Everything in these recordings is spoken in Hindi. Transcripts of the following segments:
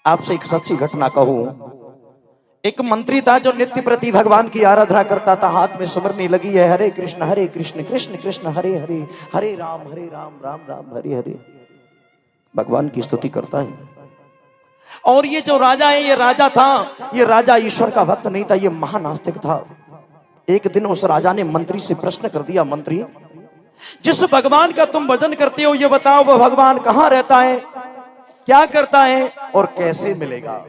आपसे एक सच्ची घटना कहूं। एक मंत्री था जो नित्य प्रति भगवान की आराधना करता था, हाथ में सुमरनी लगी है, हरे कृष्ण कृष्ण कृष्ण हरे हरे, हरे राम राम राम हरे हरे, भगवान की स्तुति करता है। और ये जो राजा है, ये राजा था, ये राजा ईश्वर का भक्त नहीं था, ये महानास्तिक था। एक दिन उस राजा ने मंत्री से प्रश्न कर दिया, मंत्री जिस भगवान का तुम भजन करते हो, ये बताओ वो भगवान कहाँ रहता है, क्या करता है और कैसे मिलेगा।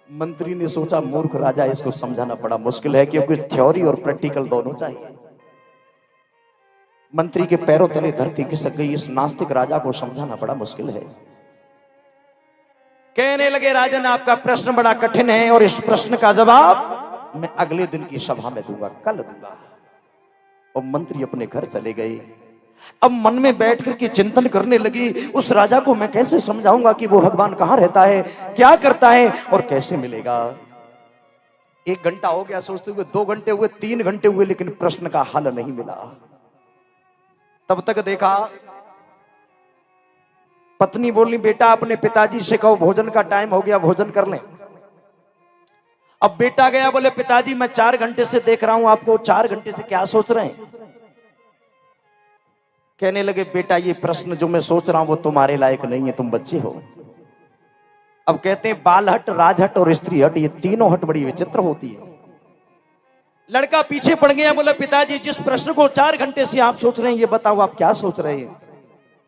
मंत्री ने सोचा मूर्ख राजा, इसको समझाना बड़ा मुश्किल है, क्योंकि थ्योरी और प्रैक्टिकल दोनों चाहिए। मंत्री के पैरों तले धरती खिसक गई, इस नास्तिक राजा को समझाना बड़ा मुश्किल है। कहने लगे, राजन आपका प्रश्न बड़ा कठिन है और इस प्रश्न का जवाब मैं अगले दिन की सभा में दूंगा, कल दूंगा। और मंत्री अपने घर चले गए। अब मन में बैठ करके चिंतन करने लगी, उस राजा को मैं कैसे समझाऊंगा कि वो भगवान कहां रहता है, क्या करता है और कैसे मिलेगा। 1 घंटा हो गया सोचते हुए, 2 घंटे हुए, 3 घंटे हुए, लेकिन प्रश्न का हल नहीं मिला। तब तक देखा, पत्नी बोली, बेटा अपने पिताजी से कहो भोजन का टाइम हो गया, भोजन कर लें। अब बेटा गया, बोले पिताजी मैं 4 घंटे से देख रहा हूं आपको, 4 घंटे से क्या सोच रहे हैं। कहने लगे, बेटा ये प्रश्न जो मैं सोच रहा हूं वो तुम्हारे लायक नहीं है, तुम बच्चे हो। अब कहते हैं बाल हट, राजहट और स्त्री हट, ये तीनों हट बड़ी विचित्र होती है। लड़का पीछे पड़ गया, बोला पिताजी जिस प्रश्न को 4 घंटे से आप सोच रहे हैं, ये बताओ आप क्या सोच रहे हैं।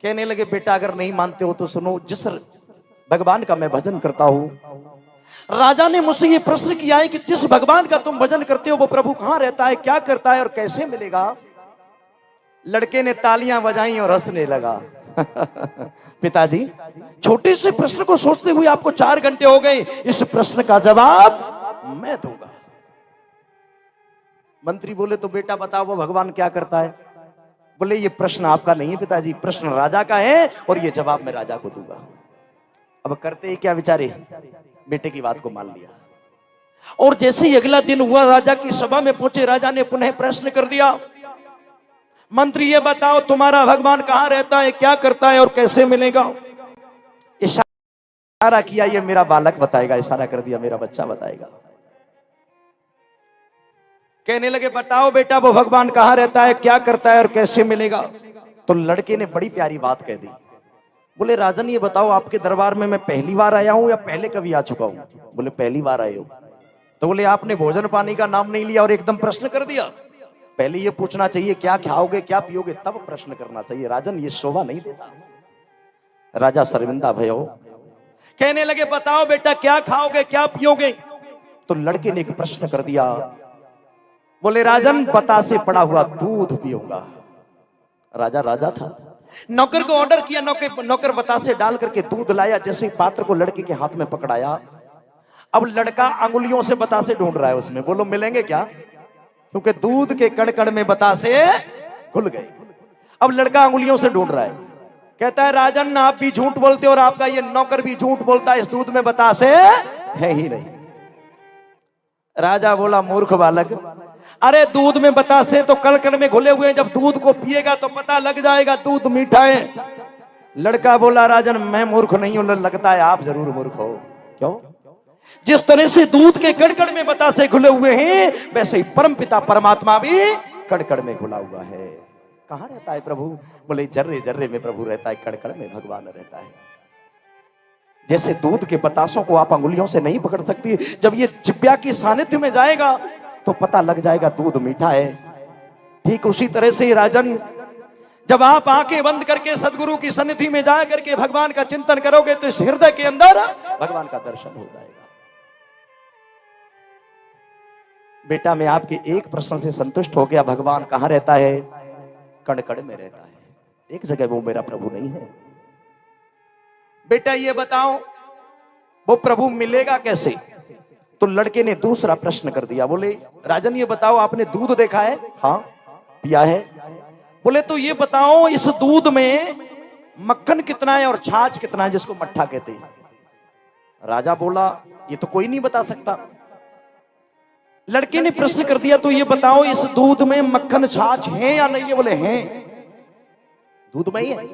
कहने लगे, बेटा अगर नहीं मानते हो तो सुनो, जिस भगवान का मैं भजन करता हूं, राजा ने मुझसे ये प्रश्न किया है कि जिस भगवान का तुम भजन करते हो वो प्रभु कहां रहता है, क्या करता है और कैसे मिलेगा। लड़के ने तालियां बजाई और हंसने लगा। पिताजी छोटे से प्रश्न को सोचते हुए आपको 4 घंटे हो गए, इस प्रश्न का जवाब मैं दूंगा। मंत्री बोले, तो बेटा बताओ वो भगवान क्या करता है। बोले, ये प्रश्न आपका नहीं है पिताजी, प्रश्न राजा का है और ये जवाब मैं राजा को दूंगा। अब करते ही क्या बेचारे, बेटे की बात को मान लिया। और जैसे ही अगला दिन हुआ, राजा की सभा में पहुंचे, राजा ने पुनः प्रश्न कर दिया, मंत्री ये बताओ तुम्हारा भगवान कहां रहता है, क्या करता है और कैसे मिलेगा। इशारा किया, ये मेरा बालक बताएगा, इशारा कर दिया मेरा बच्चा बताएगा। कहने लगे, बताओ बेटा वो भगवान कहां रहता है, क्या करता है और कैसे मिलेगा। तो लड़के ने बड़ी प्यारी बात कह दी। बोले, राजन ये बताओ आपके दरबार में मैं पहली बार आया हूं या पहले कभी आ चुका हूं। बोले, पहली बार आए हो। तो बोले, आपने भोजन पानी का नाम नहीं लिया और एकदम प्रश्न कर दिया। पहले ये पूछना चाहिए क्या खाओगे क्या पियोगे, तब प्रश्न करना चाहिए। राजन ये शोभा नहीं देता। राजा शर्मिंदा भयो। कहने लगे, बताओ बेटा क्या खाओगे क्या पियोगे। तो लड़के ने एक प्रश्न कर दिया। बोले, राजन बतासे पड़ा हुआ दूध पियूंगा। राजा था। नौकर को ऑर्डर किया, नौकर बतासे डाल करके दूध लाया। जैसे पात्र को लड़के के हाथ में पकड़ाया, अब लड़का अंगुलियों से बतासे ढूंढ रहा है उसमें। बोलो मिलेंगे क्या, क्योंकि दूध के कण कण में बतासे घुल गए। अब लड़का अंगुलियों से ढूंढ रहा है। कहता है, राजन आप भी झूठ बोलते हो और आपका ये नौकर भी झूठ बोलता है, इस दूध में बतासे है ही नहीं। राजा बोला, मूर्ख बालक, अरे दूध में बतासे तो कण कण में घुले हुए हैं, जब दूध को पिएगा तो पता लग जाएगा दूध मीठा है। लड़का बोला, राजन मैं मूर्ख नहीं हूं, लगता है आप जरूर मूर्ख हो। क्यों? जिस तरह से दूध के कण कण में बतासे घुले हुए हैं, वैसे ही परमपिता परमात्मा भी कण कण में घुला हुआ है। कहां रहता है प्रभु। बोले, जर्रे जर्रे में प्रभु रहता है, कण कण में भगवान रहता है। जैसे दूध के बतासों को आप अंगुलियों से नहीं पकड़ सकती, जब ये जिब्या की सानिध्य में जाएगा तो पता लग जाएगा दूध मीठा है। ठीक उसी तरह से राजन, जब आप आंखें बंद करके सदगुरु की सन्निधि में जा करके भगवान का चिंतन करोगे तो इस हृदय के अंदर भगवान का दर्शन हो जाएगा। बेटा मैं आपके एक प्रश्न से संतुष्ट हो गया, भगवान कहां रहता है, कण कण में रहता है, एक जगह वो मेरा प्रभु नहीं है। बेटा ये बताओ वो प्रभु मिलेगा कैसे। तो लड़के ने दूसरा प्रश्न कर दिया। बोले, राजन ये बताओ आपने दूध देखा है। हाँ पिया है। बोले, तो ये बताओ इस दूध में मक्खन कितना है और छाछ कितना है, जिसको मट्ठा कहते हैं। राजा बोला, ये तो कोई नहीं बता सकता। लड़के ने प्रश्न कर दिया, तो ये बताओ इस दूध में मक्खन छाछ है या नहीं है। बोले हैं, दूध में ही है।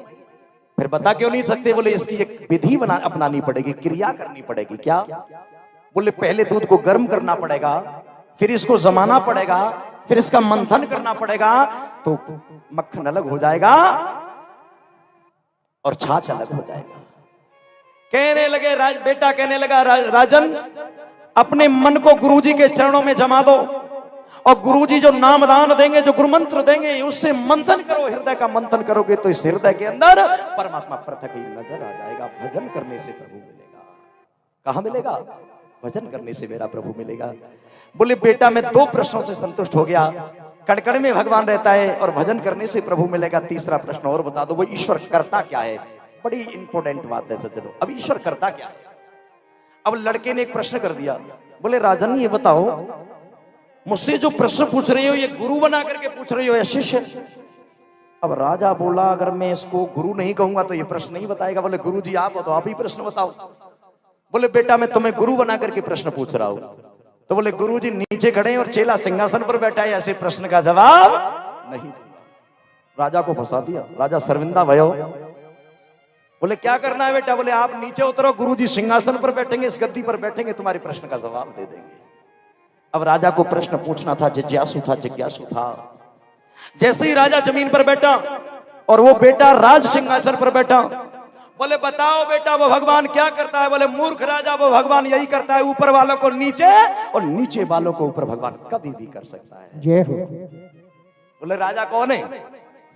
फिर बता क्यों नहीं सकते? बोले इसकी एक विधि बना अपनानी पड़ेगी, क्रिया करनी पड़ेगी। क्या? बोले पहले दूध को गर्म करना पड़ेगा, फिर इसको जमाना पड़ेगा, फिर इसका मंथन करना पड़ेगा, तो मक्खन अलग हो जाएगा और छाछ अलग हो जाएगा। कहने लगे बेटा कहने लगा राजन, अपने मन को गुरुजी के चरणों में जमा दो और गुरुजी जो नामदान देंगे, जो गुरु मंत्र देंगे, उससे मंथन करो। हृदय का मंथन करोगे तो इस हृदय के अंदर परमात्मा पृथक ही नजर आ जाएगा। भजन करने से प्रभु मिलेगा। कहां मिलेगा? भजन करने से मेरा प्रभु मिलेगा। बोले बेटा मैं 2 प्रश्नों से संतुष्ट हो गया, कड़कड़ में भगवान रहता है और भजन करने से प्रभु मिलेगा। तीसरा प्रश्न और बता दो, वो ईश्वर करता क्या है? बड़ी इंपॉर्टेंट बात है सज्जनों। अब ईश्वर करता क्या है? अब लड़के ने एक प्रश्न कर दिया। बोले राजन ये बताओ, मुझसे जो प्रश्न पूछ रही हो ये गुरु बना करके पूछ रही हो या शिष्य? अब राजा बोला अगर मैं इसको गुरु नहीं कहूंगा तो ये प्रश्न नहीं बताएगा। बोले गुरु जी आप हो तो आप ही प्रश्न बताओ। बोले बेटा मैं तुम्हें गुरु बना करके प्रश्न पूछ रहा हूं। तो बोले गुरु जी नीचे खड़े और चेला सिंहासन पर बैठा है, ऐसे प्रश्न का जवाब नहीं दूंगा। राजा को फंसा दिया। राजा शर्मिंदा भयो। बोले क्या करना है बेटा? बोले आप नीचे उतरो, गुरुजी सिंहासन पर बैठेंगे, इस गद्दी पर बैठेंगे, तुम्हारे प्रश्न का जवाब दे देंगे। अब राजा को प्रश्न पूछना था, जिज्ञासु था। जैसे ही राजा जमीन पर बैठा और वो बेटा राज सिंहासन पर बैठा, बोले बताओ बेटा वो भगवान क्या करता है? बोले मूर्ख राजा, वो भगवान यही करता है, ऊपर वालों को नीचे और नीचे वालों को ऊपर भगवान कभी भी कर सकता है। जय हो। बोले राजा कौन है?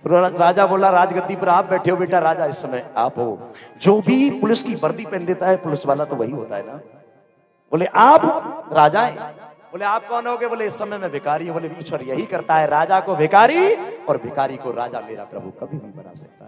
राजा बोला राजगद्दी पर आप बैठे हो बेटा, राजा इस समय आप हो। जो भी पुलिस की वर्दी पहन देता है पुलिस वाला तो वही होता है ना। बोले आप राजा है? बोले आप कौन होगे? बोले इस समय मैं भिखारी हूं। बोले ईश्वर यही करता है, राजा को भिखारी और भिखारी को राजा मेरा प्रभु कभी नहीं बना सकता है।